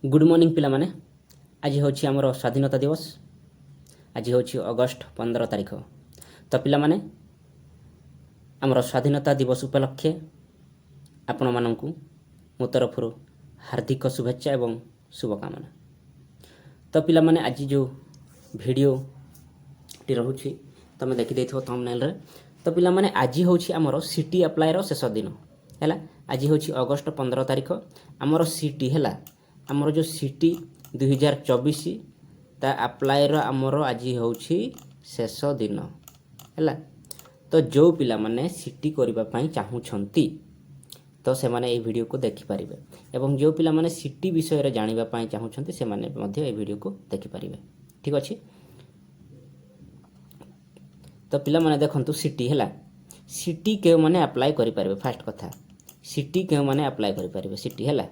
Good morning पिला माने। आज हूँ आमर स्वाधीनता दिवस। आज हूँ अगस्ट 15 तारिख। तो पिला माने आमर स्वाधीनता दिवस उपलक्षे आपण माननकु मो तरफरु हार्दिक शुभेच्छा एवं शुभकामना। तो पिला माने आज जो वीडियो टी रहुछि तमे देखि देथो थंबनेल रे। तो पिला माने आज हूँ आमर सीटी अप्लाई रो शेष दिन हैला। आज हूँ अगस्ट 15 तारिख। आमर सीटी हैला, आमर जो सीटी 2024 ता अप्लाई रो आमर आज हूँ शेष दिन हैला। तो जो पिला माने सीटी करबा पई चाहूछंती तो से माने ए वीडियो को देखि परिबे एवं जो पिला माने सीटी विषय रे जानिबा पई चाहूछंती से माने मध्ये ए वीडियो को देखि परिबे। ठीक अछि। तो पिला माने देखंतु सीटी हैला, सीटी के माने अप्लाई करि परिबे। फर्स्ट कथा सीटी के माने अप्लाई करि परिबे सीटी हैला।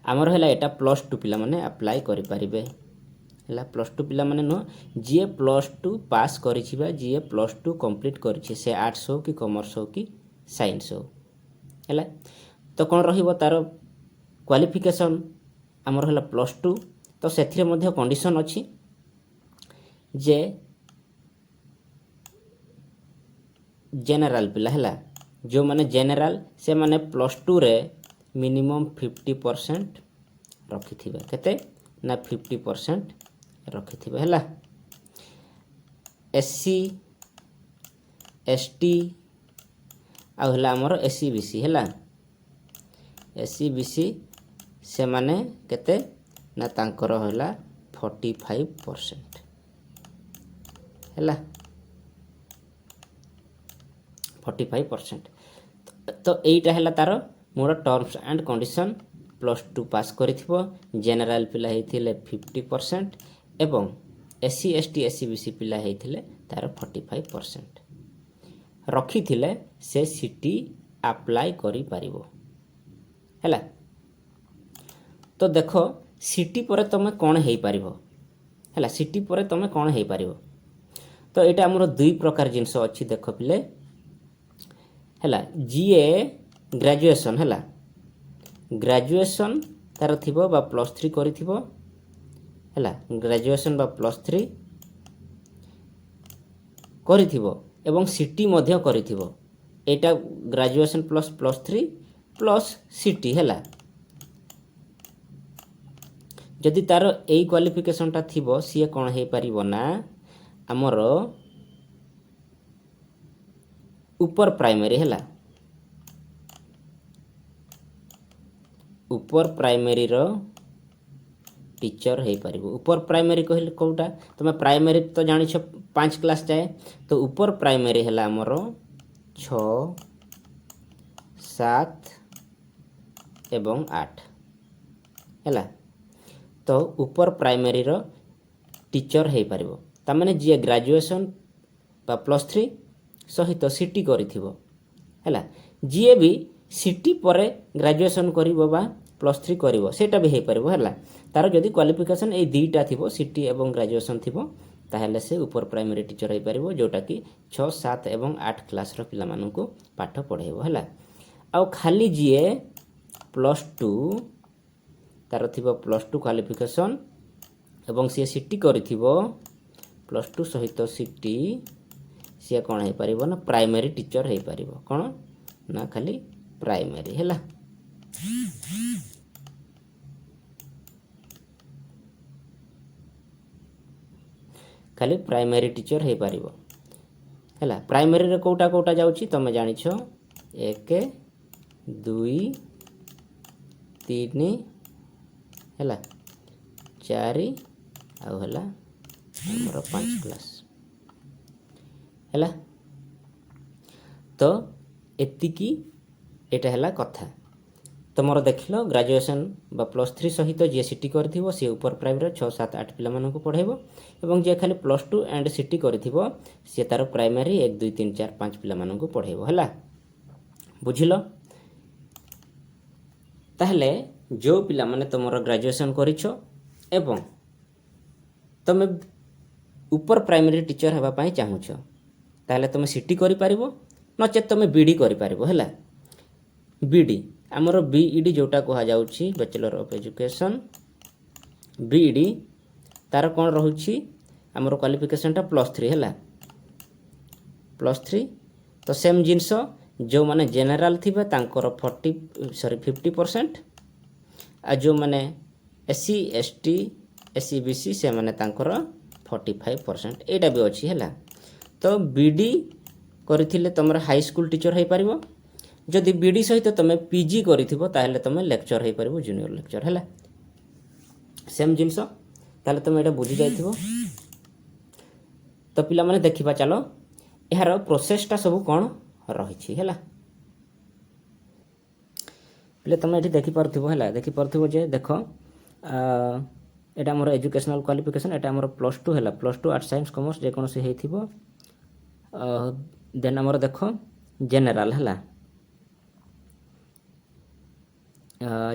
आमर हैला एटा +2 पिला माने अप्लाई करि परिबे हैला। +2 पिला माने न जे +2 पास करिछिबा, जे +2 कंप्लीट करिछि से आर्ट्स हो कि कॉमर्स हो कि साइंस हो हैला। तो कोन रहिबो तार क्वालिफिकेशन आमर हैला +2। तो सेथिरे मध्ये कंडीशन अछि जे जनरल पिला हैला, जो माने जनरल से माने +2 रे मिनिमम 50% रखिथिबे। केते ना 50% रखिथिबे हैला। एससी एसटी आ हैला हमर एससी बीसी हैला। एससी बीसी से माने केते ना तांकर हैला 45% हैला, 45%। तो एटा हैला तार मोर टर्म्स एंड कंडीशन। +2 पास करिथिबो, जनरल पिला हेथिले 50% एवं एससी एसटी एससी बीसी पिला हेथिले तार 45% रखिथिले से सीटी अप्लाई करि परिबो हैला। तो देखो सीटी परे तमे कोन हेई परिबो हैला। सीटी परे तमे कोन हेई परिबो। तो एटा हमरो दुई प्रकार जिंस अछि देखो पिले हैला। जीए ग्रेजुएशन हैला, ग्रेजुएशन तार थिबो बा +3 करिथिबो हैला। ग्रेजुएशन बा +3 करिथिबो एवं सीटी मध्य करिथिबो। एटा ग्रेजुएशन प्लस +3 प्लस सीटी हैला। जदि तार एई क्वालिफिकेशन ता थिबो सिए कोन हेई परिबो ना हमर ऊपर प्राइमरी हैला। ऊपर प्राइमरी रो टीचर हेई परिबो। ऊपर प्राइमरी कहले कोटा तमे प्राइमरी तो जानि छ 5 क्लास जाए। तो ऊपर प्राइमरी हैला हमर 6 7 एवं 8 हैला। तो ऊपर प्राइमरी रो टीचर हेई परिबो। ता माने जे ग्रेजुएशन बा +3 सहित सीटी करिथिबो हैला। जे भी सीटी परे ग्रेजुएशन करिवो बा +3 करिवो सेटा भी हेई परिबो हैला। तार जदि क्वालिफिकेशन ए दुईटा थिबो सीटी एवं ग्रेजुएशन थिबो ताहेले से ऊपर प्राइमरी टीचर हेई परिबो, जोटा कि 6 7 एवं 8 क्लास रो पिला माननकु पाठ पढाइबो हैला। आ खाली जीए +2 तार थिबो +2 क्वालिफिकेशन एवं से सीटी करिथिबो +2 सहित सीटी से कोन हेई परिबो ना प्राइमरी टीचर हेई परिबो। कोन ना खाली प्राइमरी हैला। खाली प्राइमरी टीचर हेई परिबो हैला। प्राइमरी रे कोटा कोटा जाउची तमे जानि छ 1 2 3 हैला 4 आ हैला हमर 5 क्लास हैला। तो एतिकी एटा हैला कथा। तुमर देखिलो ग्रेजुएशन बा +3 सहित जे सीटी करथिबो से ऊपर प्राइमरी 6 7 8 पिला मानकु पढाइबो एवं जे खाली +2 एंड सीटी करथिबो से तार प्राइमरी 1 2 3 4 5 पिला मानकु पढाइबो हैला। बुझिलो। ताहले जो पिला माने तुमर ग्रेजुएशन करिछो एवं तमे ऊपर प्राइमरी टीचर हेबा पई चाहूछो ताहले तमे सीटी करि परिबो नचे तमे बीडी करि परिबो हैला। बीडी आमर बीईडी जोटा कह जाउछि बैचलर ऑफ एजुकेशन बीईडी तार कौन रहुछि आमर क्वालिफिकेशनटा +3 है +3 तो सेम जिनस जो माने जेनराल थिबे तांकर 50% आ जो माने एससी एसटी एससीबीसी से माने तांकर 45% एटा भी अछि हैला। तो बीडी करथिले तमर हाई स्कूल टीचर है पारिबो जदि बीडी सहित तमे पीजी करथिबो ताहले तमे लेक्चर है पारिबो जूनियर लेक्चर हैला सेम जिनस ताहले तमे एटा बुझी जाइथिबो। तो पिला माने देखिबा चलो यार प्रोसेसटा सब कोन रही है पे तुम ये देखिपो है देखिपो जे देख यहाँ मोर एजुकेशनल क्वालिफिकेशन यहाँ मोर +2 है +2 आर्ट्स साइंस कॉमर्स जेकोसी हो देन आमर देख जेनेराल है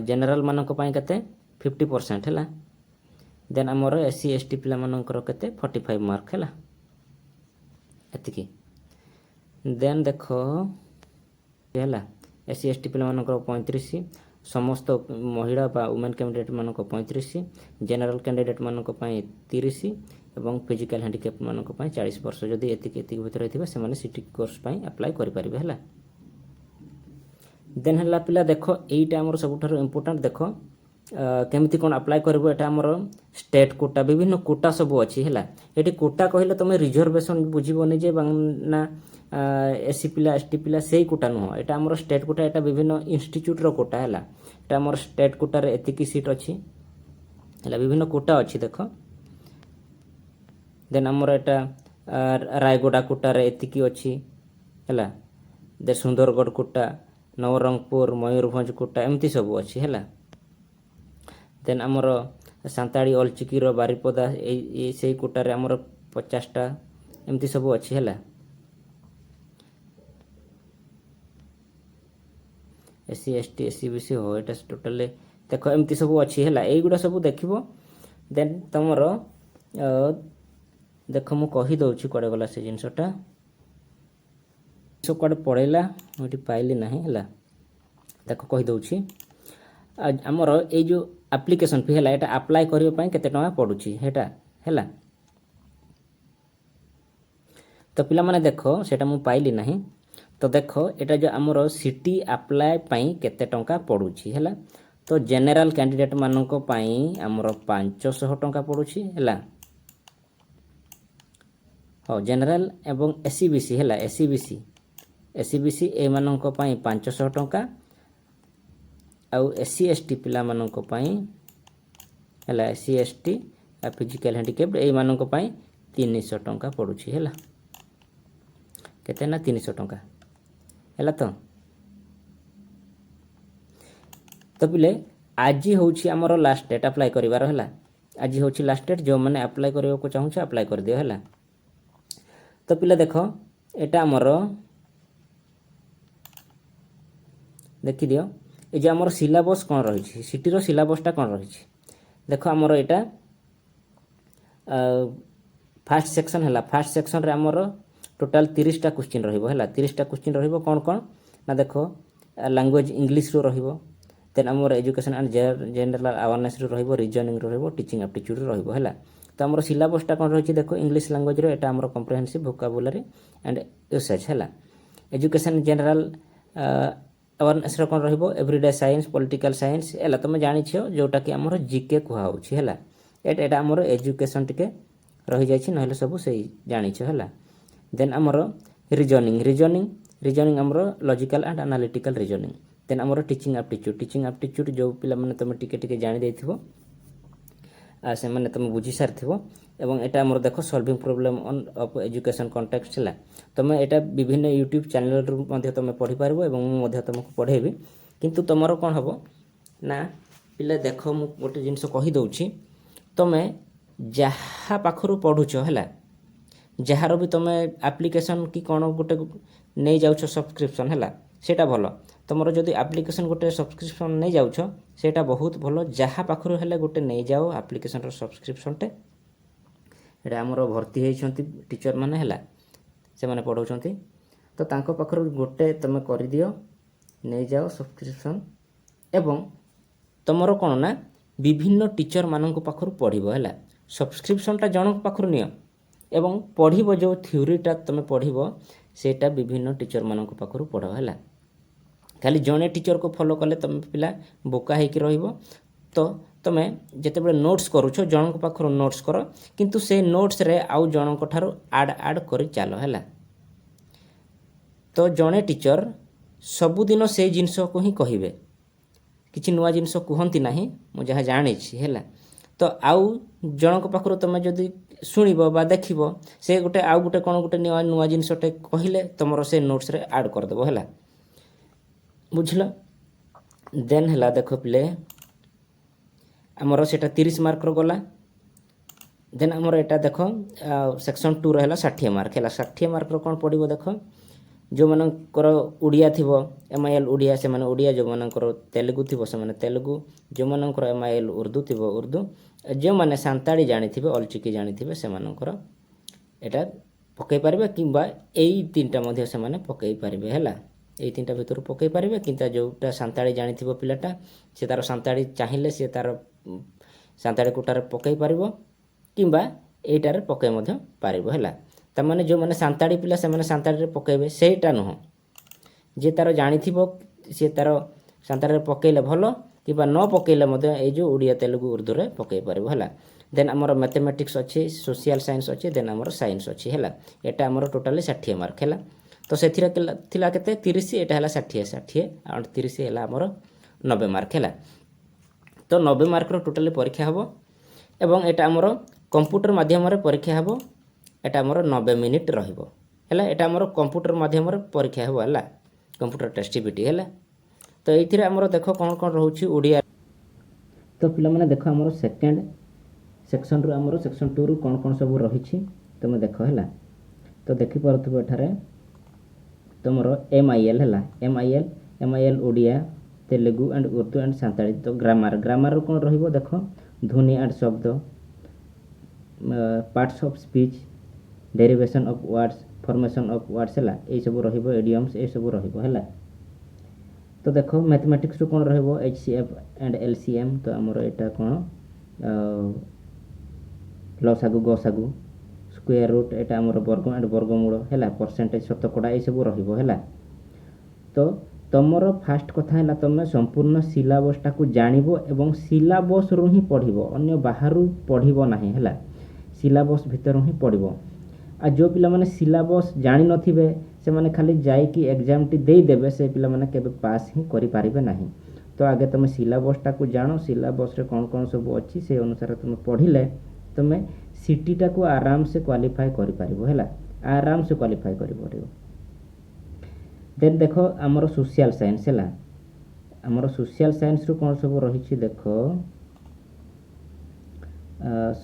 जेनेराल मानक के 50% है देन आमर एससी एसटी पिला मानकर केते 45 मार्क है एतिकी देन देख है एससी एसटी पिला मानकर 35 समस्त महिला बा वुमेन कैंडिडेट मानक 35 जनरल कैंडिडेट मानक 30 एवं फिजिकल हैंडिकैप मानक 40 वर्ष जदि एतिक भितर थे से सीटी कोर्स अप्लाई करेंगे है देन है पिला देख यहीटा आम सब इम्पोर्टाट देख केमिति कौन अप्लाई करबो एटा हमर स्टेट कोटा विभिन्न कोटा सब अछि हैला एटी कोटा कहले तमे रिजर्वेशन बुझिबोनी जे ना एससी पिला एसटी पिला सेही कोटा न एटा हमर स्टेट कोटा एटा विभिन्न इंस्टीट्यूट रो कोटा हैला एटा हमर स्टेट कोटा रे एतिकी सीट अछि हैला विभिन्न कोटा अछि देखो देन हमर एटा रायगोडा कोटा रे एतिकी अछि हैला दे सुंदरगढ़ कोटा नवरंगपुर मयूरभंज कोटा एमती सब अछि हैला देन आमर सांताड़ी अलचिकी बारिपदा से कोटार आमर 50टा एमती सब अच्छी है एससी एसटी एससीबीसी हो एटा टोटल देख एमती सब अच्छी है यहीगुड़ा सब देखो देन तुमर देख मु कही दउछि कुआडे गला से जिनसटा सब कुआडे पड़ेला मुठी पाइली नाही हैला देख कही दउछि आमर ए जो एप्लिकेशन फी है एटा अप्लाई करबा पई केते टका पडुछि हेटा हैला तो पिला माने देखो सेटा मु पाइली नाही तो देखो एटा जो आमर सिटी अप्लाई पई केते टका पडुछि हैला तो जनरल कैंडिडेट मानको पई आमर 500 टका पडुछि हैला हो जनरल एवं एससीबीसी हैला एससीबीसी ए मानको पई 500 टका आउ एससी एसटी पिला मानको पई हैला एससी एसटी आ फिजिकल हैंडिकैप्ड ए मानको पई 300 टका पडुछि हैला केते ना 300 टका हैला तो पिले आज होछि हमर लास्ट डेट अप्लाई करिवार हैला आज होछि लास्ट डेट जो माने अप्लाई करियो को चाहू अप्लाई कर दियो हैला तो पिले देखो एटा हमर देखि दियो ए जे हमर सिलेबस कोन रही सिटी रो सिलेबसटा कोन रही देखो हमर एटा फर्स्ट सेक्शन हैला फर्स्ट सेक्शन रे हमर टोटल 30 टा क्वेश्चन रहिबो हैला 30 टा क्वेश्चन रहिबो कोन कोन ना देखो लैंग्वेज इंग्लिश रो रहिबो देन हमर एजुकेशन एंड जनरल अवेयरनेस रो रहिबो रीजनिंग रो रहिबो टीचिंग एप्टीट्यूड रो रहिबो हैला तो हमर सिलेबसटा कोन रही देखो इंग्लिश लैंग्वेज रो एटा हमर कॉम्प्रिहेंसिव वोकाबुलरी एंड यूसेज हैला एजुकेशन जनरल अवेयरनेस रो कोन रहिबो एवरीडे साइंस पॉलिटिकल साइंस हैला तुम जानि छियो जोटा कि हमर जीके कुहा होछि हैला एटा हमर एजुकेशन टिके रही जाइछि नहले सब सही जानि छियो हैला देन हमर रीजनिंग हमर logical and analytical reasoning then हमर टीचिंग एप्टीट्यूड जो पिला माने तुम टिके टिके जानि दैथिबो से माने तुम बुझी सारथिबो एवं एटा हमर देखो solving problem on off education context हैला तुम एटा विभिन्न यूट्यूब चैनल रु मध्ये तुम पढ़ी पारबो एवं मु मध्ये तुमको पढेबी किंतु तुमरो कोन हबो ना पिले देखो मु गोटे जिंस कहि दउछि तुम जहा पाखरु पढुछो हैला जहार भी तुम एप्लिकेशन कि कोन गोटे नै जाउछो सब्सक्रिप्शन हैला सेटा भलो तुमरो जदि एप्लिकेशन गोटे सब्सक्रिप्शन नै जाउछो सेटा बहुत भलो जहा पाखरु हैला गोटे नै जाओ एप्लिकेशन रो सब्सक्रिप्शन टे एटा हमर भर्ती हेइछंती टीचर माने हैला से माने पढौछंती तो तांको पाखरु गोटे तुम करि दियो नै जाओ सब्सक्रिप्शन ଏବଂ ତୁମର କ'ଣ ନା ବିଭିନ୍ନ ଟିଚର ମାନଙ୍କ ପାଖରୁ ପଢ଼ିବ ହେଲା। ସବସ୍କ୍ରିପସନଟା ଜଣଙ୍କ ପାଖରୁ ନିଅ ଏବଂ ପଢ଼ିବ ଯେଉଁ ଥ୍ୟୋରିଟା ତୁମେ ପଢ଼ିବ ସେଇଟା ବିଭିନ୍ନ ଟିଚର ମାନଙ୍କ ପାଖରୁ ପଢ଼ ହେଲା। ଖାଲି ଜଣେ ଟିଚରକୁ ଫଲୋ କଲେ ତୁମେ ପିଲା ବୋକା ହେଇକି ରହିବ। ତ ତୁମେ ଯେତେବେଳେ ନୋଟ୍ସ କରୁଛ ଜଣଙ୍କ ପାଖରୁ ନୋଟ୍ସ କର, କିନ୍ତୁ ସେ ନୋଟ୍ସରେ ଆଉ ଜଣଙ୍କ ଠାରୁ ଆଡ଼ କରି ଚାଲ ହେଲା। ତ ଜଣେ ଟିଚର ସବୁଦିନ ସେଇ ଜିନିଷକୁ ହିଁ କହିବେ, କିଛି ନୂଆ ଜିନିଷ କୁହନ୍ତି ନାହିଁ, ମୁଁ ଯାହା ଜାଣିଛି ହେଲା। ତ ଆଉ ଜଣଙ୍କ ପାଖରୁ ତୁମେ ଯଦି ଶୁଣିବ ବା ଦେଖିବ ସେ ଆଉ ଗୋଟେ କ'ଣ ଗୋଟେ ନୂଆ ଜିନିଷଟେ କହିଲେ ତୁମର ସେ ନୋଟ୍ସରେ ଆଡ଼ କରିଦେବ ହେଲା। ବୁଝିଲ? ଦେନ୍ ହେଲା ଦେଖ ପିଲେ, ଆମର ସେଇଟା 30 ମାର୍କର ଗଲା। ଦେନ୍ ଆମର ଏଇଟା ଦେଖ ସେକ୍ସନ୍ 2ର ହେଲା 60 ମାର୍କ ହେଲା। 60 ମାର୍କର କ'ଣ ପଡ଼ିବ ଦେଖ, ଯେଉଁମାନଙ୍କର ଓଡ଼ିଆ ଥିବ MIL ଓଡ଼ିଆ ସେମାନେ ଓଡ଼ିଆ, ଯେଉଁମାନଙ୍କର ତେଲୁଗୁ ଥିବ ସେମାନେ ତେଲୁଗୁ, ଯେଉଁମାନଙ୍କର MIL ଉର୍ଦ୍ଦୁ ଥିବ ଉର୍ଦ୍ଦୁ, ଯେଉଁମାନେ ସାନ୍ତାଳୀ ଜାଣିଥିବେ ଅଲଚିକି ଜାଣିଥିବେ ସେମାନଙ୍କର ଏଇଟା ପକାଇ ପାରିବେ, କିମ୍ବା ଏଇ 3ଟା ମଧ୍ୟ ସେମାନେ ପକାଇ ପାରିବେ ହେଲା। ଏଇ 3ଟା ଭିତରୁ ପକାଇ ପାରିବେ, କିନ୍ତୁ ଯେଉଁଟା ସାନ୍ତାଳୀ ଜାଣିଥିବ ପିଲାଟା ସେ ତା'ର ସାନ୍ତାଳୀ ଚାହିଁଲେ ସେ ତା'ର ସାନ୍ତାଳୀ କୋଟାରେ ପକାଇ ପାରିବ, କିମ୍ବା ଏଇଟାରେ ପକାଇ ମଧ୍ୟ ପାରିବ ହେଲା। ତାମାନେ ଯେଉଁମାନେ ସାନ୍ତାଳୀ ପିଲା ସେମାନେ ସାନ୍ତାଳୀରେ ପକାଇବେ ସେଇଟା ନୁହଁ, ଯିଏ ତା'ର ଜାଣିଥିବ ସିଏ ତା'ର ସାନ୍ତାଳୀରେ ପକାଇଲେ ଭଲ, କିମ୍ବା ନ ପକାଇଲେ ମଧ୍ୟ ଏଇ ଯେଉଁ ଓଡ଼ିଆ ତେଲୁଗୁ ଉର୍ଦ୍ଦୁରେ ପକାଇ ପାରିବ ହେଲା। ଦେନ୍ ଆମର ମ୍ୟାଥମେଟିକ୍ସ ଅଛି, ସୋସିଆଲ ସାଇନ୍ସ ଅଛି, ଦେନ୍ ଆମର ସାଇନ୍ସ ଅଛି ହେଲା। ଏଇଟା ଆମର ଟୋଟାଲି 60 ମାର୍କ ହେଲା। ତ ସେଥିରେ ଥିଲା କେତେ 30, ଏଇଟା ହେଲା 60 ଆଉ 30 ହେଲା ଆମର 90 ମାର୍କ ହେଲା। ତ 90 ମାର୍କର ଟୋଟାଲି ପରୀକ୍ଷା ହେବ ଏବଂ ଏଇଟା ଆମର କମ୍ପ୍ୟୁଟର ମାଧ୍ୟମରେ ପରୀକ୍ଷା ହେବ। ଏଇଟା ଆମର 90 ମିନିଟ୍ ରହିବ ହେଲା। ଏଇଟା ଆମର କମ୍ପ୍ୟୁଟର ମାଧ୍ୟମରେ ପରୀକ୍ଷା ହେବ ହେଲା, କମ୍ପ୍ୟୁଟର ଟେଷ୍ଟିଭିଟି ହେଲା। ତ ଏଇଥିରେ ଆମର ଦେଖ କ'ଣ କ'ଣ ରହୁଛି ଓଡ଼ିଆ। ତ ପିଲାମାନେ ଦେଖ ଆମର ସେକେଣ୍ଡ ସେକ୍ସନରୁ ଆମର ସେକ୍ସନ୍ 2ରୁ କ'ଣ କ'ଣ ସବୁ ରହିଛି ତୁମେ ଦେଖ ହେଲା। ତ ଦେଖିପାରୁଥିବ ଏଠାରେ ତୁମର MIL ହେଲା, MIL Odia, Telugu and Urdu and Santali. ତ ଗ୍ରାମାରରୁ କ'ଣ ରହିବ ଦେଖ, ଧ୍ୱନି ଆଣ୍ଡ ଶବ୍ଦ, parts of speech, derivation of words, formation of words ହେଲା, ଏଇସବୁ ରହିବ, ଏଡ଼ିୟମ୍ସ ଏସବୁ ରହିବ ହେଲା। ତ ଦେଖ ମ୍ୟାଥମେଟିକ୍ସରୁ କ'ଣ ରହିବ, HCF ଆଣ୍ଡ LCM। ତ ଆମର ଏଇଟା କ'ଣ ଲସାଗୁ ଗସାଗୁ, ସ୍କୋୟାର ରୁଟ୍, ଏଇଟା ଆମର ବର୍ଗ ଆଣ୍ଡ ବର୍ଗମୂଳ ହେଲା, ପରସେଣ୍ଟେଜ ଶତକଡ଼ା ଏସବୁ ରହିବ ହେଲା। ତ ତୁମର ଫାଷ୍ଟ କଥା ହେଲା ତୁମେ ସମ୍ପୂର୍ଣ୍ଣ ସିଲାବସ୍ଟାକୁ ଜାଣିବ ଏବଂ ସିଲାବସ୍ରୁ ହିଁ ପଢ଼ିବ, ଅନ୍ୟ ବାହାରୁ ପଢ଼ିବ ନାହିଁ ହେଲା। ସିଲାବସ୍ ଭିତରୁ ହିଁ ପଢ଼ିବ। ଆଉ ଯେଉଁ ପିଲାମାନେ ସିଲାବସ୍ ଜାଣିନଥିବେ ସେମାନେ ଖାଲି ଯାଇକି ଏକ୍ଜାମ୍ଟି ଦେଇଦେବେ, ସେ ପିଲାମାନେ କେବେ ପାସ୍ ହିଁ କରିପାରିବେ ନାହିଁ। ତ ଆଗେ ତୁମେ ସିଲାବସ୍ଟାକୁ ଜାଣ, ସିଲାବସ୍ରେ କ'ଣ କ'ଣ ସବୁ ଅଛି ସେ ଅନୁସାରେ ତୁମେ ପଢ଼ିଲେ ତୁମେ ସିଟିଟାକୁ ଆରାମସେ କ୍ୱାଲିଫାଏ କରିପାରିବ ହେଲା, ଆରାମସେ କ୍ୱାଲିଫାଏ କରିପାରିବ। ଦେନ୍ ଦେଖ ଆମର ସୋସିଆଲ ସାଇନ୍ସ ହେଲା। ଆମର ସୋସିଆଲ ସାଇନ୍ସରୁ କ'ଣ ସବୁ ରହିଛି ଦେଖ,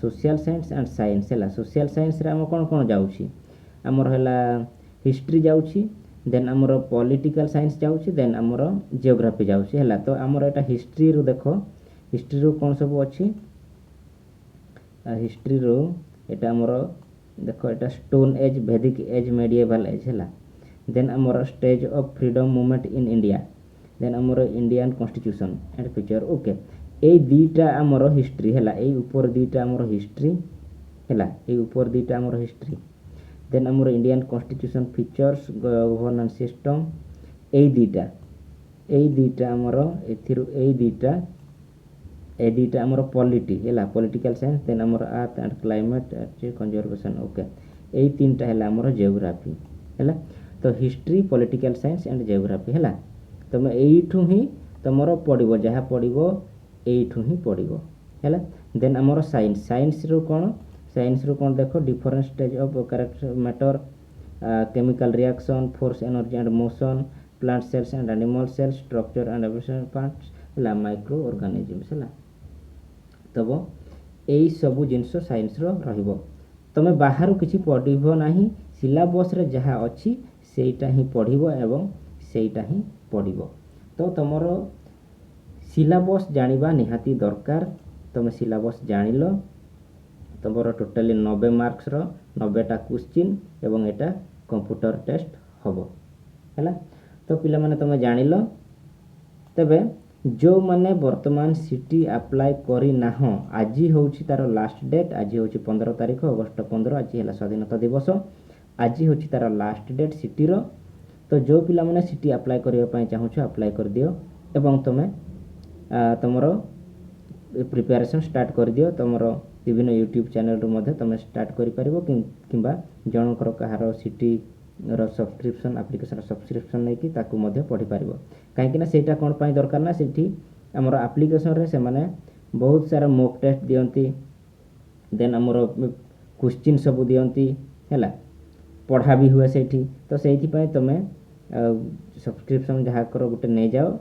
ସୋସିଆଲ ସାଇନ୍ସ ଆଣ୍ଡ ସାଇନ୍ସ ହେଲା। ସୋସିଆଲ ସାଇନ୍ସରେ ଆମର କ'ଣ କ'ଣ ଯାଉଛି, ଆମର ହେଲା ହିଷ୍ଟ୍ରି ଯାଉଛି, ଦେନ୍ ଆମର ପଲିଟିକାଲ ସାଇନ୍ସ ଯାଉଛି, ଦେନ୍ ଆମର ଜିଓଗ୍ରାଫି ଯାଉଛି ହେଲା। ତ ଆମର ଏଇଟା ହିଷ୍ଟ୍ରିରୁ ଦେଖ, ହିଷ୍ଟ୍ରିରୁ କ'ଣ ସବୁ ଅଛି, ହିଷ୍ଟ୍ରିରୁ ଏଇଟା ଆମର ଦେଖ, ଏଇଟା stone age, Vedic age, medieval age ହେଲା। ଦେନ୍ ଆମର stage of freedom movement in India, then ଆମର Indian constitution and feature. Okay, ଏଇ 2ଟା ଆମର ହିଷ୍ଟ୍ରି ହେଲା, ଏଇ ଉପର 2ଟା ଆମର ହିଷ୍ଟ୍ରି ହେଲା, ଏଇ ଉପର 2ଟା ଆମର ହିଷ୍ଟ୍ରି। ଦେନ୍ ଆମର Indian constitution, features, governance system, ଏଇ 2ଟା ଆମର ଏଥିରୁ ଏଇ 2ଟା ଆମର ପଲିଟି ହେଲା, ପଲିଟିକାଲ ସାଇନ୍ସ। ଦେନ୍ ଆମର earth and climate conservation. Okay, ଏଇ 3ଟା ହେଲା ଆମର ଜିଓଗ୍ରାଫି ହେଲା। ତ history, political science and geography ହେଲା। ତୁମେ ଏଇଠୁ ହିଁ ତୁମର ପଡ଼ିବ, ଯାହା ପଡ଼ିବ ଏଇଠୁ ହିଁ ପଡ଼ିବ ହେଲା। ଦେନ୍ ଆମର ସାଇନ୍ସ, ସାଇନ୍ସରୁ କ'ଣ ଦେଖ, different stage of character matter, chemical reaction, force, energy and motion, plant cells and animal cells, structure and evolution parts ହେଲା, ମାଇକ୍ରୋ ଅର୍ଗାନିଜମ୍ସ ହେଲା। ତବ ଏଇ ସବୁ ଜିନିଷ ସାଇନ୍ସର ରହିବ। ତୁମେ ବାହାରୁ କିଛି ପଢ଼ିବ ନାହିଁ, ସିଲାବସ୍ରେ ଯାହା ଅଛି ସେଇଟା ହିଁ ପଢ଼ିବ ଏବଂ ସେଇଟା ହିଁ ପଢ଼ିବ। ତ ତୁମର ସିଲାବସ୍ ଜାଣିବା ନିହାତି ଦରକାର। ତୁମେ ସିଲାବସ୍ ଜାଣିଲ, ତୁମର ଟୋଟାଲି 90 ମାର୍କସର 90ଟା କ୍ୱେଶ୍ଚିନ୍ ଏବଂ ଏଇଟା କମ୍ପ୍ୟୁଟର ଟେଷ୍ଟ ହେବ ହେଲା। ତ ପିଲାମାନେ ତୁମେ ଜାଣିଲ, ତେବେ जो मैंने वर्तमान सीटी अप्लाई करना आज हूँ तार लास्ट डेट आज हूँ 15 तारिख अगस्ट 15 आज है स्वाधीनता दिवस आज हूँ तार लास्ट डेट सीटी रो तो जो पिला मैंने सीटी अप्लाई करने चाहूँ अप्लाई कर दियो एवं तुम तुमर प्रिपेरेसन स्टार्ट कर दियो तुमर विभिन्न यूट्यूब चैनल रू तुम स्टार्ट कर जनकर कहार सीटी सब्सक्रिप्शन आप्लिकेशन सब्सक्रिप्शन नहीं पढ़ी पार कहीं सेटा कौन पाई दरकार ना सेठी आमर आप्लिकेशन रे से माने बहुत सारा मॉक टेस्ट दियंती देन आमर क्वेश्चन सब दियंती हैला पढ़ा भी हुए सेठी तो सेठी पाई तमे सब्सक्रिप्शन जहाँ कर गोटे नहीं जाओ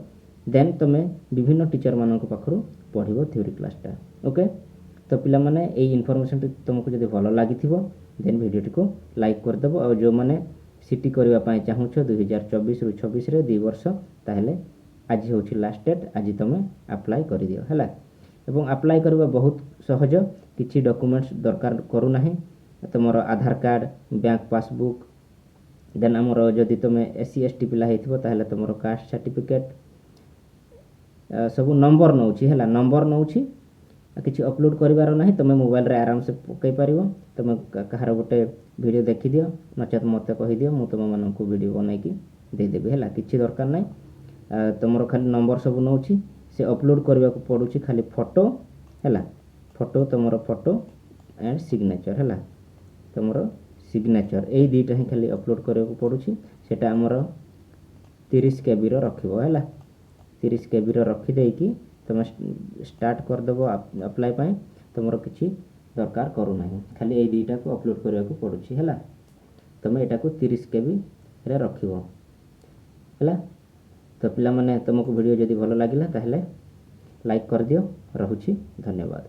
देन तुम विभिन्न टीचर मान पाखु पढ़ो थ्योरी क्लासटा ओके तो पिला माने ए इनफॉरमेशन तुमको जब भल लगी देन वीडियो को लाइक करदेव और जो मैंने सीटी करने चाहूँ 2024 रु 26 रे 2 वर्ष ताहले आज हूँ लास्ट डेट आज तुम अप्लाई कर दियो है एवं अप्लाई करवा बहुत सहज किसी डॉक्यूमेंट्स दरकार करूना तुम आधार कार्ड बैंक पासबुक देन आमर जदि तुम SC ST पिला होता तुम कास्ट सर्टिफिकेट सब नंबर नौ है नंबर नौ किसी अपलोड करार ना तुम मोबाइल रे आराम से पकई पार तुम कहार गोटे वीडियो देखी दियो नचेत मत कहीदि मुझे तुम मानक वीडियो बनईकी देदेवी है किसी दरकार ना तुम खाली नंबर सब नौ से अपलोड करने को पड़ू खाली फोटो है फोटो तुम फोटो एंड सिग्नेचर है तुम सिग्नेचर यही दुईटा ही खाली अपलोड करने को पड़ू सेटा आमर 30 KB रखिब है 30 KB रखिदे तुम स्टार्ट करदेव अप्लाई पाई तुम किसी दरकार करूना खाली यही दुईटा को अपलोड करने को पड़ू है तुम यहाँ को 30 KB रे रखिब है तो पिला माने तुमको वीडियो जदि भल लगिला ताहले लाइक कर दियो रहुछि धन्यवाद।